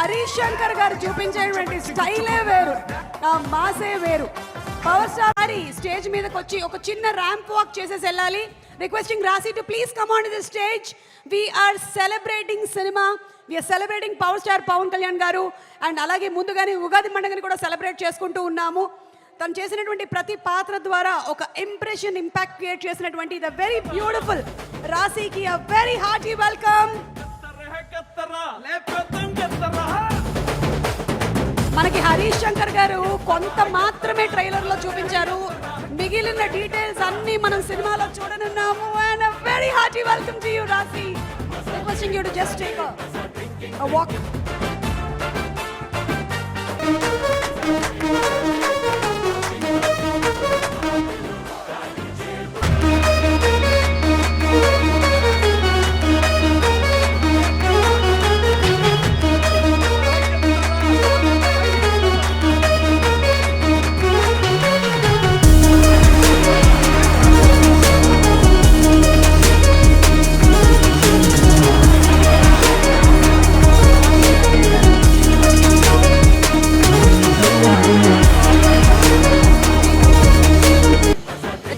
హరీష్ శంకర్ గారు చూపించేటువంటి స్టైలే వేరు, ఆ మాసే వేరు. పవర్ స్టార్ స్టేజ్ మీదకి వచ్చి ఒక చిన్న ర్యాంప్ వాక్ చేసేసి వెళ్ళాలి. Requesting Raashi to please come on to the stage. We're celebrating cinema, we're celebrating power star Pawan Kalyan గారు. అండ్ అలాగే ముందుగానే ఉగాది పండుగని కూడా సెలబ్రేట్ చేసుకుంటూ ఉన్నాము. తను చేసినటువంటి ప్రతి పాత్ర ద్వారా ఒక ఇంప్రెషన్, ఇంపాక్ట్ క్రియేట్ చేసినటువంటి ద వెరీ బ్యూటిఫుల్ రాశికి అ వెరీ హార్టీ వెల్కమ్. మనకి హరీష్ శంకర్ గారు కొంత మాత్రమే ట్రైలర్ లో చూపించారు, మిగిలిన డీటెయిల్స్ అన్ని మనం సినిమాలో చూడనున్నాము. And a very hearty welcome to you Rashi. Requesting you to just take a walk.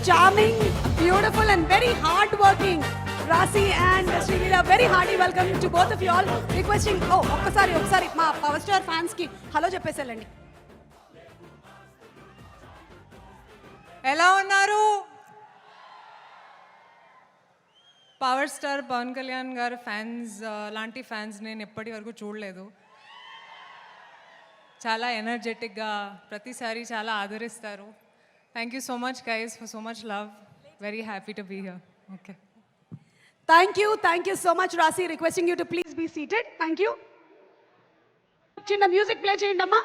Charming, beautiful and very hard-working Rasi and Srileela. Very hearty welcome to both of you all. Requesting, ఒక్కసారి మా power star fans కి hello చెప్పేసేలండి. ఎలా ఉన్నారు? Power star Pawan Kalyan గారు fans లాంటి fans నేను ఎప్పటి వరకు చూడలేదు. చాలా ఎనర్జెటిక్గా ప్రతిసారి చాలా ఆదరిస్తారు. Thank you so much guys for so much love. Very happy to be here. Okay. Thank you so much Rasi. Requesting you to please be seated. Thank you. చిన్న మ్యూజిక్ ప్లే చేయండి అమ్మా.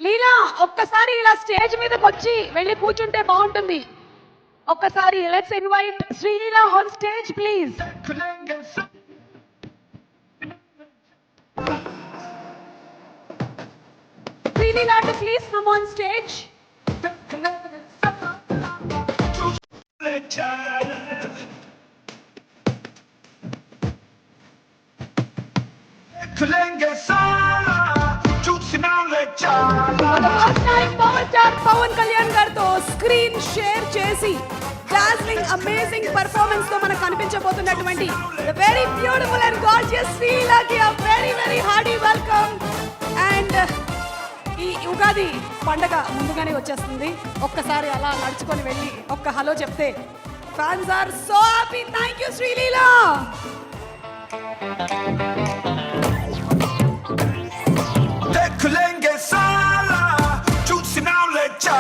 లీలా ఒక్కసారి ఇలా స్టేజ్ మీదకి వచ్చి వెళ్ళి కూర్చుంటే బాగుంటుంది. ఒక్కసారి let's invite Sreeleela on stage please. Sreeleela to please come on stage. Pawan Kalyan గారితో స్క్రీన్ షేర్ చేసి డార్లింగ్ అమేజింగ్ పర్ఫార్మెన్స్ తో మనకు కనిపించబోతున్నటువంటి the very beautiful and gorgeous శ్రీలీలాకి a very very hearty welcome. And ఈ ఉగాది పండగ ముందుగానే వచ్చేస్తుంది. ఒక్కసారి అలా నడుచుకొని వెళ్ళి ఒక్క హలో చెప్తే fans are so happy. Thank you Sreeleela. Cha